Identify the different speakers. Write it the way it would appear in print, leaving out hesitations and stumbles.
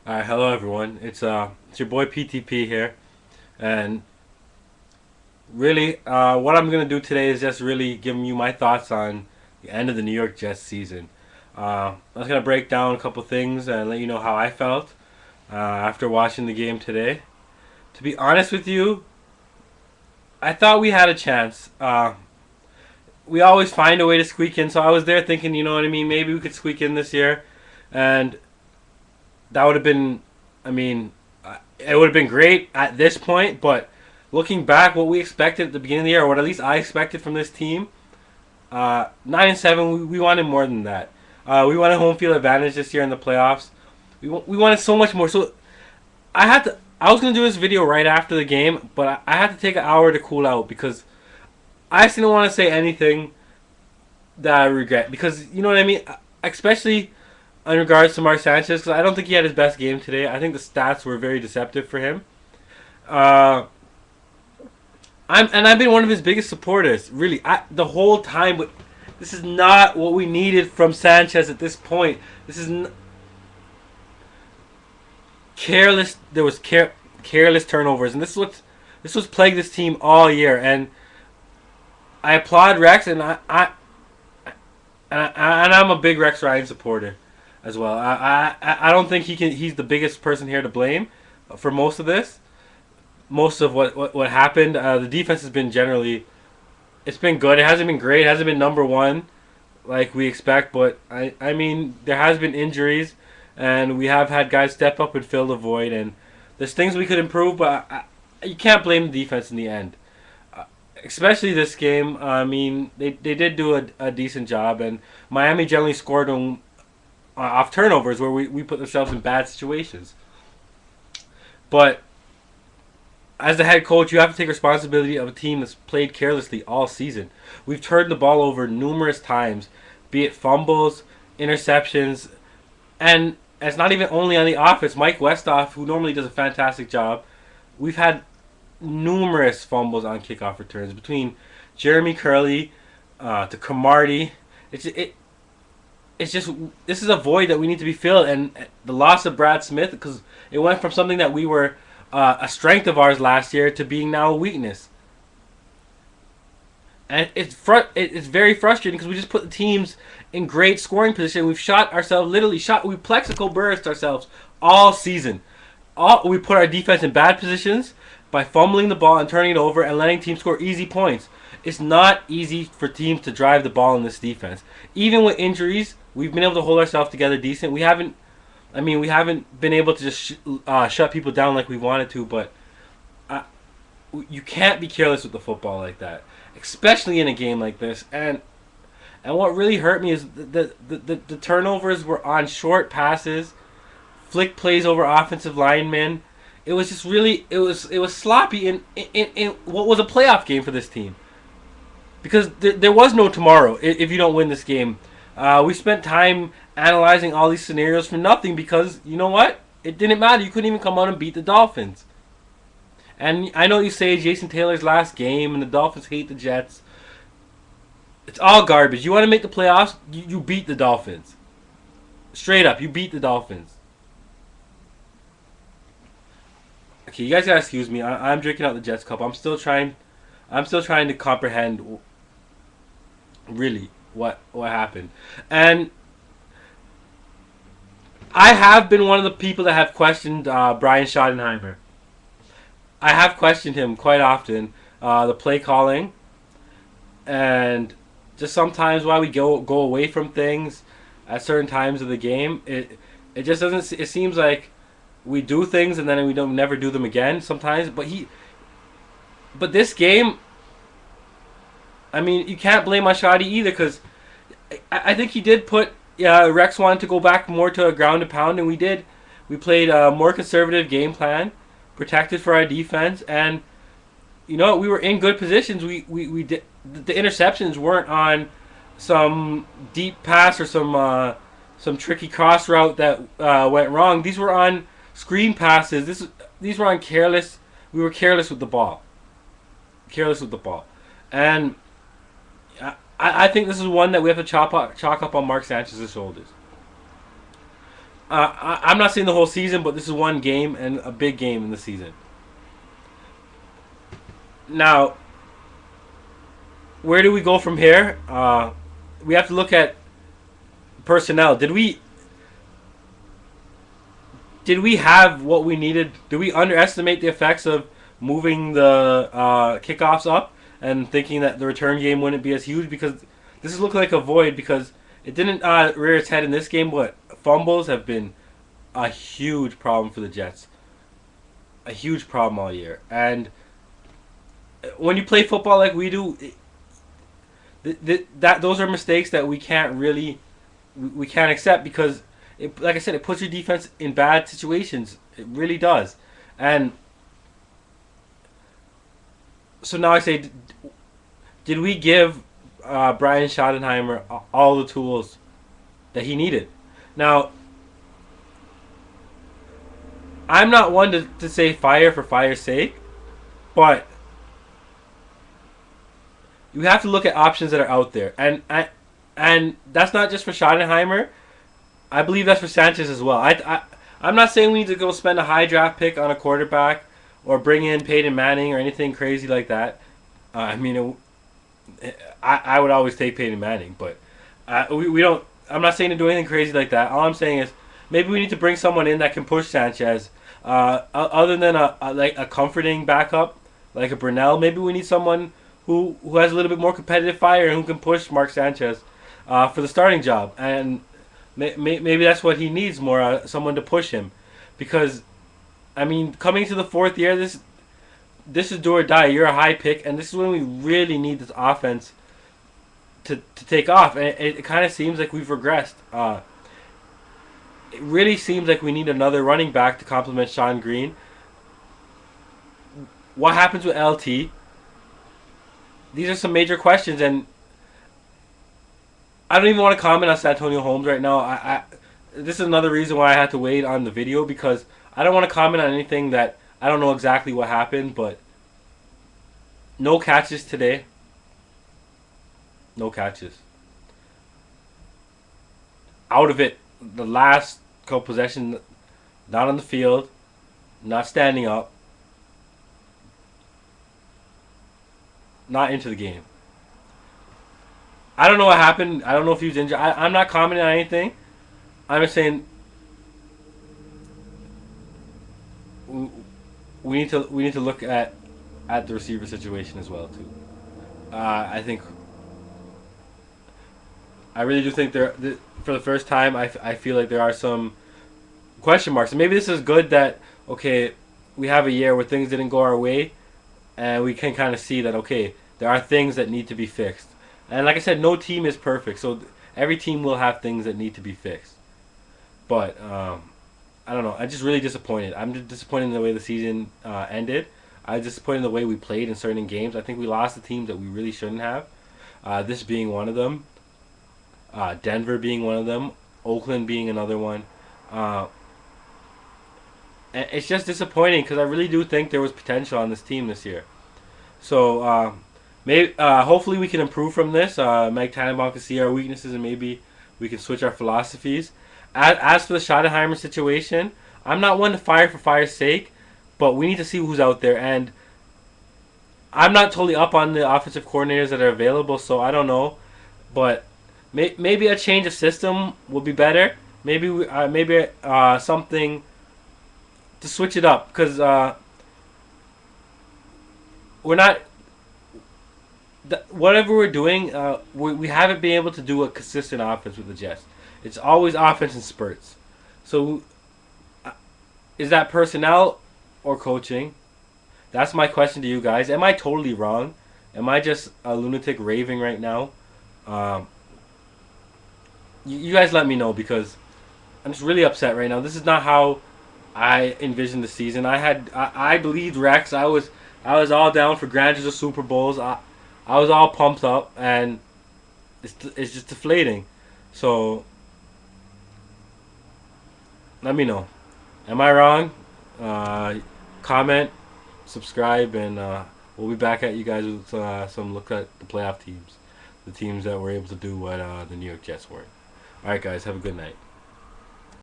Speaker 1: Hello everyone. It's your boy PTP here, and really, what I'm gonna do today is just really giving you my thoughts on the end of the New York Jets season. I was gonna break down a couple things and let you know how I felt after watching the game today. To be honest with you, I thought we had a chance. We always find a way to squeak in, so I was there thinking, you know what I mean? Maybe we could squeak in this year, and that would have been, I mean, it would have been great at this point. But looking back, what we expected at the beginning of the year, or what at least I expected from this team, 9-7, we wanted more than that. We wanted home field advantage this year in the playoffs. We wanted so much more. So I had to. I was gonna do this video right after the game, but I had to take an hour to cool out because I just didn't want to say anything that I regret. Because you know what I mean, especially in regards to Mark Sanchez, because I don't think he had his best game today. I think the stats were very deceptive for him. Uh, I've been one of his biggest supporters, really, the whole time. But this is not what we needed from Sanchez at this point. This is careless. There was careless turnovers, and this was plagued this team all year. And I applaud Rex, and I'm a big Rex Ryan supporter as well. I don't think he can. He's the biggest person here to blame for most of this. Most of what happened. The defense has been generally, it's been good. It hasn't been great. It hasn't been number one like we expect. But I mean, there has been injuries, and we have had guys step up and fill the void. And there's things we could improve, but you can't blame the defense in the end. Especially this game. I mean, they did do a decent job, and Miami generally scored on off turnovers where we put ourselves in bad situations. But as the head coach, you have to take responsibility of a team that's played carelessly all season. We've turned the ball over numerous times, be it fumbles, interceptions, and it's not even only on the offense. Mike Westhoff, who normally does a fantastic job, we've had numerous fumbles on kickoff returns between Jeremy Curley to Cromartie. It's just this is a void that we need to be filled, and the loss of Brad Smith, because it went from something that we were a strength of ours last year to being now a weakness. And it's very frustrating because we just put the teams in great scoring position. We've shot ourselves, we plexico burst ourselves all season. We put our defense in bad positions by fumbling the ball and turning it over and letting teams score easy points. It's not easy for teams to drive the ball in this defense. Even with injuries, we've been able to hold ourselves together decent. We haven't been able to just shut people down like we wanted to, but you can't be careless with the football like that, especially in a game like this. And what really hurt me is the turnovers were on short passes, flick plays over offensive linemen. It was just really it was sloppy in what was a playoff game for this team, because there was no tomorrow if you don't win this game. We spent time analyzing all these scenarios for nothing because you know what? It didn't matter. You couldn't even come out and beat the Dolphins. And I know you say Jason Taylor's last game and the Dolphins hate the Jets. It's all garbage. You want to make the playoffs? You beat the Dolphins. Straight up, you beat the Dolphins. Okay, you guys gotta excuse me. I'm drinking out the Jets cup. I'm still trying. To comprehend really what happened. And I have been one of the people that have questioned Brian Schottenheimer. I have questioned him quite often. The play calling, and just sometimes why we go away from things at certain times of the game. It just doesn't. It seems like we do things and then we don't never do them again sometimes. But this game, I mean, you can't blame Ashadi either because I think he did put. Rex wanted to go back more to a ground and pound, and we did. We played a more conservative game plan, protected for our defense, and you know we were in good positions. We did the interceptions weren't on some deep pass or some tricky cross route that went wrong. These were on screen passes. These were on careless. We were careless with the ball. Careless with the ball, and I think this is one that we have to chalk up on Mark Sanchez's shoulders. I'm not saying the whole season, but this is one game and a big game in the season. Now, where do we go from here? We have to look at personnel. Did we have what we needed? Did we underestimate the effects of moving the kickoffs up and thinking that the return game wouldn't be as huge? Because this is looking like a void because it didn't rear its head in this game. But fumbles have been a huge problem for the Jets. A huge problem all year. And when you play football like we do, that those are mistakes that we can't accept because like I said, it puts your defense in bad situations. It really does. And so now I say, did we give Brian Schottenheimer all the tools that he needed? Now, I'm not one to say fire for fire's sake, but you have to look at options that are out there, and that's not just for Schottenheimer. I believe that's for Sanchez as well. I'm not saying we need to go spend a high draft pick on a quarterback or bring in Peyton Manning or anything crazy like that. I mean, I would always take Peyton Manning, but we don't. I'm not saying to do anything crazy like that. All I'm saying is maybe we need to bring someone in that can push Sanchez. Other than like a comforting backup like a Brunell, maybe we need someone who has a little bit more competitive fire and who can push Mark Sanchez for the starting job. And maybe that's what he needs more, someone to push him. Because, I mean, coming to the fourth year, this is do or die. You're a high pick, and this is when we really need this offense to take off. And it kind of seems like we've regressed. It really seems like we need another running back to complement Sean Green. What happens with LT? These are some major questions, and I don't even want to comment on Santonio Holmes right now. This is another reason why I had to wait on the video because I don't want to comment on anything that I don't know exactly what happened. But no catches today. No catches. Out of it, the last couple possessions, not on the field, not standing up, not into the game. I don't know what happened. I don't know if he was injured. I'm not commenting on anything. I'm just saying we need to look at the receiver situation as well too. I think I really do think for the first time I feel like there are some question marks. And maybe this is good that okay we have a year where things didn't go our way, and we can kind of see that okay there are things that need to be fixed. And like I said, no team is perfect, so every team will have things that need to be fixed. But I don't know. I'm just really disappointed. I'm just disappointed in the way the season ended. I'm disappointed in the way we played in certain games. I think we lost the teams that we really shouldn't have. This being one of them. Denver being one of them. Oakland being another one. And it's just disappointing because I really do think there was potential on this team this year. So maybe hopefully we can improve from this. Mike Tannenbaum can see our weaknesses and maybe we can switch our philosophies. As for the Schottenheimer situation, I'm not one to fire for fire's sake, but we need to see who's out there. And I'm not totally up on the offensive coordinators that are available, so I don't know. But maybe a change of system will be better. Maybe something to switch it up because we're not. Whatever we're doing, we haven't been able to do a consistent offense with the Jets. It's always offense in spurts. So, is that personnel or coaching? That's my question to you guys. Am I totally wrong? Am I just a lunatic raving right now? You guys let me know because I'm just really upset right now. This is not how I envisioned the season. I believed Rex. I was all down for grandeurs of Super Bowls. I was all pumped up, and it's just deflating. So let me know. Am I wrong? Comment, subscribe, and we'll be back at you guys with some look at the playoff teams, the teams that were able to do what the New York Jets weren't. All right, guys, have a good night.